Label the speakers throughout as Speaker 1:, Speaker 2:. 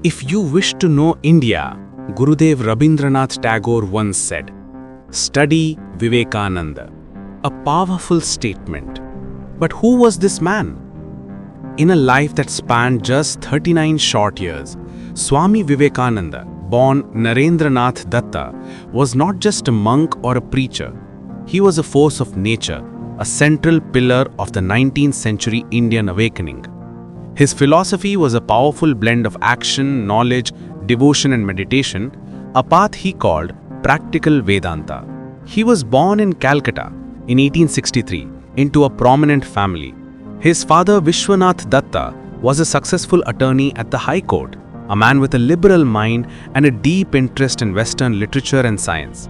Speaker 1: If you wish to know India, Gurudev Rabindranath Tagore once said, "Study Vivekananda." A powerful statement. But who was this man? In a life that spanned just 39 short years, Swami Vivekananda, born Narendranath Dutta, was not just a monk or a preacher. He was a force of nature, a central pillar of the 19th century Indian awakening. His philosophy was a powerful blend of action, knowledge, devotion and meditation, a path he called Practical Vedanta. He was born in Calcutta in 1863 into a prominent family. His father Vishwanath Dutta was a successful attorney at the High Court, a man with a liberal mind and a deep interest in Western literature and science.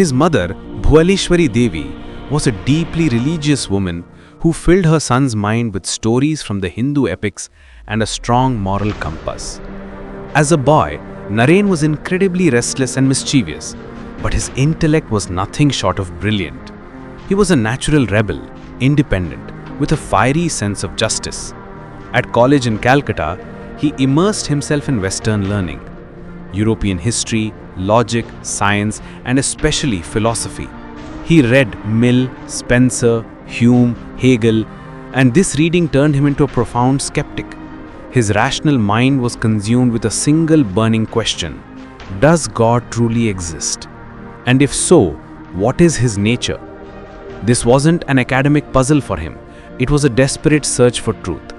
Speaker 1: His mother, Bhuvaleshwari Devi, was a deeply religious woman who filled her son's mind with stories from the Hindu epics and a strong moral compass. As a boy, Naren was incredibly restless and mischievous, but his intellect was nothing short of brilliant. He was a natural rebel, independent, with a fiery sense of justice. At college in Calcutta, he immersed himself in Western learning, European history, logic, science, and especially philosophy. He read Mill, Spencer, Hume, Hegel, and this reading turned him into a profound skeptic. His rational mind was consumed with a single burning question: does God truly exist? And if so, what is his nature? This wasn't an academic puzzle for him, it was a desperate search for truth.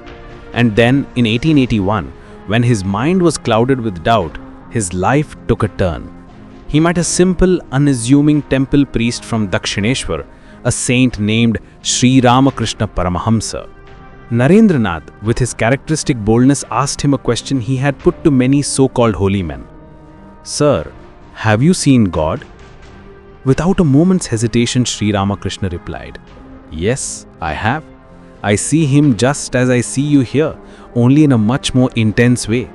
Speaker 1: And then, in 1881, when his mind was clouded with doubt, his life took a turn. He met a simple, unassuming temple priest from Dakshineshwar, a saint named Sri Ramakrishna Paramahamsa. Narendranath, with his characteristic boldness, asked him a question he had put to many so-called holy men. "Sir, have you seen God?" Without a moment's hesitation, Sri Ramakrishna replied, "Yes, I have. I see him just as I see you here, only in a much more intense way."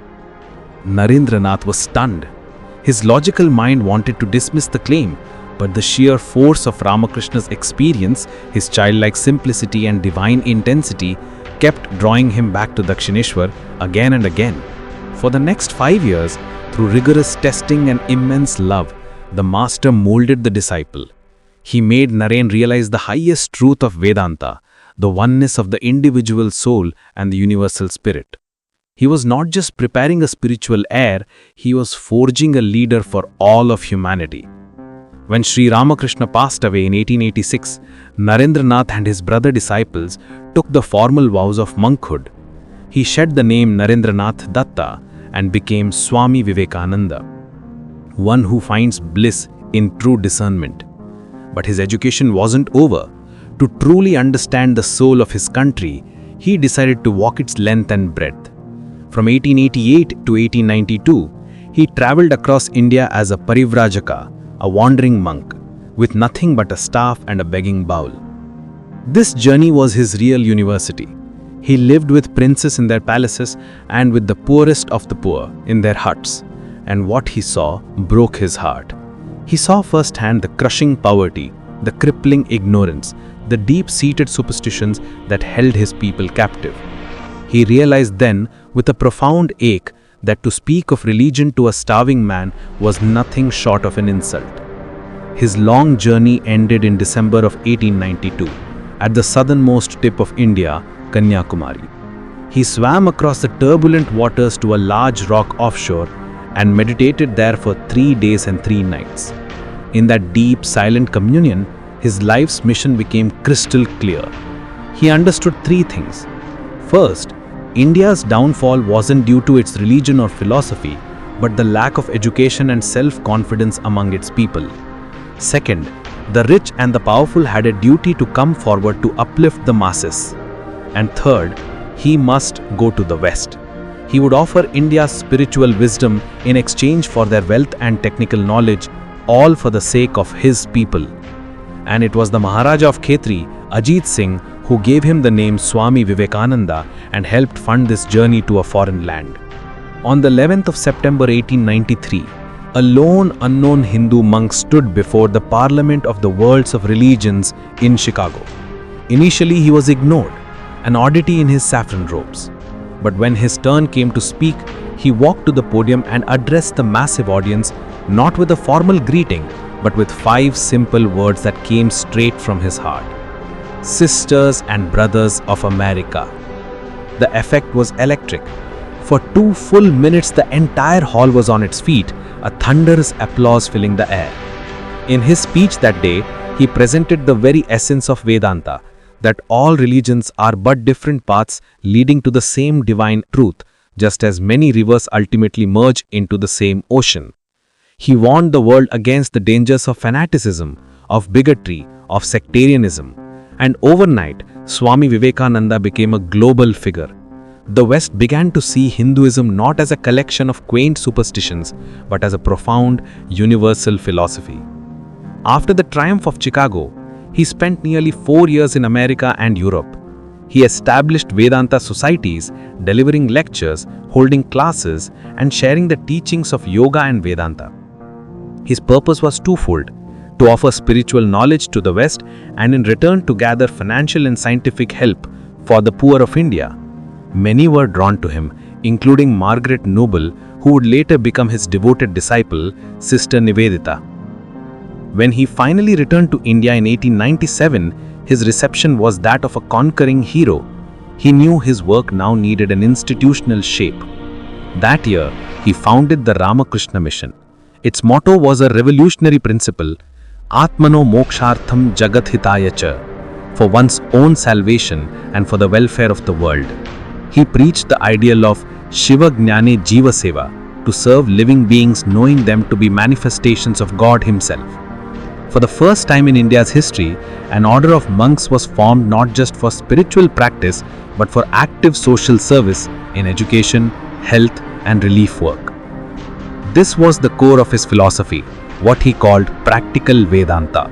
Speaker 1: Narendranath was stunned. His logical mind wanted to dismiss the claim, but the sheer force of Ramakrishna's experience, his childlike simplicity and divine intensity, kept drawing him back to Dakshineshwar again and again. For the next 5 years, through rigorous testing and immense love, the master molded the disciple. He made Naren realize the highest truth of Vedanta, the oneness of the individual soul and the universal spirit. He was not just preparing a spiritual heir, he was forging a leader for all of humanity. When Sri Ramakrishna passed away in 1886, Narendranath and his brother disciples took the formal vows of monkhood. He shed the name Narendranath Dutta and became Swami Vivekananda, one who finds bliss in true discernment. But his education wasn't over. To truly understand the soul of his country, he decided to walk its length and breadth. From 1888 to 1892, he traveled across India as a parivrajaka, a wandering monk, with nothing but a staff and a begging bowl. This journey was his real university. He lived with princes in their palaces and with the poorest of the poor in their huts, and what he saw broke his heart. He saw firsthand the crushing poverty, the crippling ignorance, the deep-seated superstitions that held his people captive. He realized then, with a profound ache, that to speak of religion to a starving man was nothing short of an insult. His long journey ended in December of 1892, at the southernmost tip of India, Kanyakumari. He swam across the turbulent waters to a large rock offshore and meditated there for 3 days and 3 nights. In that deep, silent communion, his life's mission became crystal clear. He understood 3 things. First, India's downfall wasn't due to its religion or philosophy, but the lack of education and self-confidence among its people. Second, the rich and the powerful had a duty to come forward to uplift the masses. And third, he must go to the West. He would offer India's spiritual wisdom in exchange for their wealth and technical knowledge, all for the sake of his people. And it was the Maharaja of Khetri, Ajit Singh, who gave him the name Swami Vivekananda and helped fund this journey to a foreign land. On the 11th of September 1893, a lone unknown Hindu monk stood before the Parliament of the Worlds of Religions in Chicago. Initially he was ignored, an oddity in his saffron robes. But when his turn came to speak,
Speaker 2: He walked to the podium and addressed the massive audience not with a formal greeting, but with 5 simple words that came straight from his heart. Sisters and brothers of America. The effect was electric. For 2 full minutes, the entire hall was on its feet, a thunderous applause filling the air. In his speech that day, he presented the very essence of Vedanta, that all religions are but different paths leading to the same divine truth, just as many rivers ultimately merge into the same ocean. He warned the world against the dangers of fanaticism, of bigotry, of sectarianism. And overnight, Swami Vivekananda became a global figure. The West began to see Hinduism not as a collection of quaint superstitions, but as a profound, universal philosophy. After the triumph of Chicago, he spent nearly 4 years in America and Europe. He established Vedanta societies, delivering lectures, holding classes, and sharing the teachings of yoga and Vedanta. His purpose was twofold: to offer spiritual knowledge to the West and in return to gather financial and scientific help for the poor of India. Many were drawn to him, including Margaret Noble, who would later become his devoted disciple, Sister Nivedita. When he finally returned to India in 1897, his reception was that of a conquering hero. He knew his work now needed an institutional shape. That year, he founded the Ramakrishna Mission. Its motto was a revolutionary principle, Atmano Mokshartham Jagat Hitaya Cha, for one's own salvation and for the welfare of the world. He preached the ideal of Shiva Gnane Jiva Seva, to serve living beings knowing them to be manifestations of God Himself. For the first time in India's history, an order of monks was formed not just for spiritual practice but for active social service in education, health, and relief work. This was the core of his philosophy, what he called Practical Vedanta.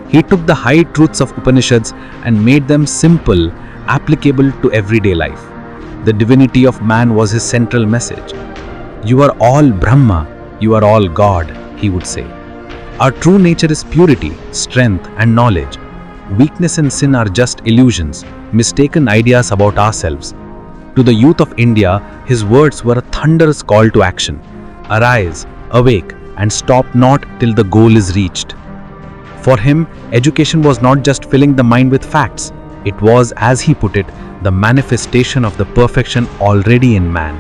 Speaker 2: He took the high truths of Upanishads and made them simple, applicable to everyday life. The divinity of man was his central message. You are all Brahma, you are all God, he would say. Our true nature is purity, strength, and knowledge. Weakness and sin are just illusions, mistaken ideas about ourselves. To the youth of India, his words were a thunderous call to action. Arise, awake, and stop not till the goal is reached. For him, education was not just filling the mind with facts. It was, as he put it, the manifestation of the perfection already in man.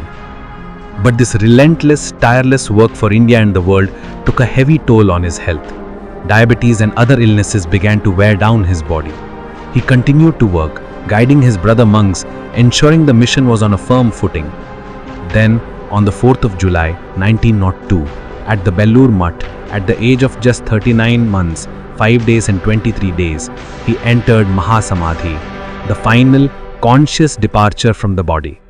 Speaker 2: But this relentless, tireless work for India and the world took a heavy toll on his health. Diabetes and other illnesses began to wear down his body. He continued to work, guiding his brother monks, ensuring the mission was on a firm footing. Then, on the 4th of July, 1902, at the Bellur Mutt, at the age of just 39 months, 5 days and 23 days, he entered Mahasamadhi, the final, conscious departure from the body.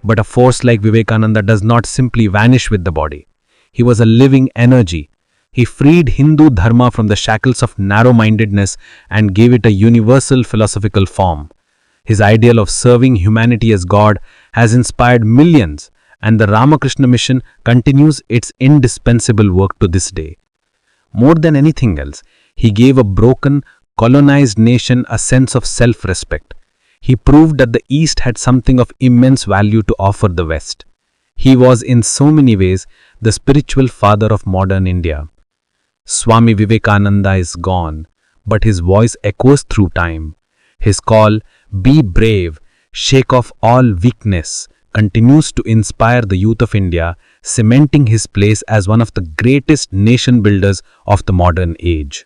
Speaker 2: But a force like Vivekananda does not simply vanish with the body. He was a living energy. He freed Hindu dharma from the shackles of narrow-mindedness and gave it a universal philosophical form. His ideal of serving humanity as God has inspired millions, and the Ramakrishna Mission continues its indispensable work to this day. More than anything else, he gave a broken, colonized nation a sense of self-respect. He proved that the East had something of immense value to offer the West. He was in so many ways the spiritual father of modern India. Swami Vivekananda is gone, but his voice echoes through time. His call, "Be brave, shake off all weakness," continues to inspire the youth of India, cementing his place as one of the greatest nation builders of the modern age.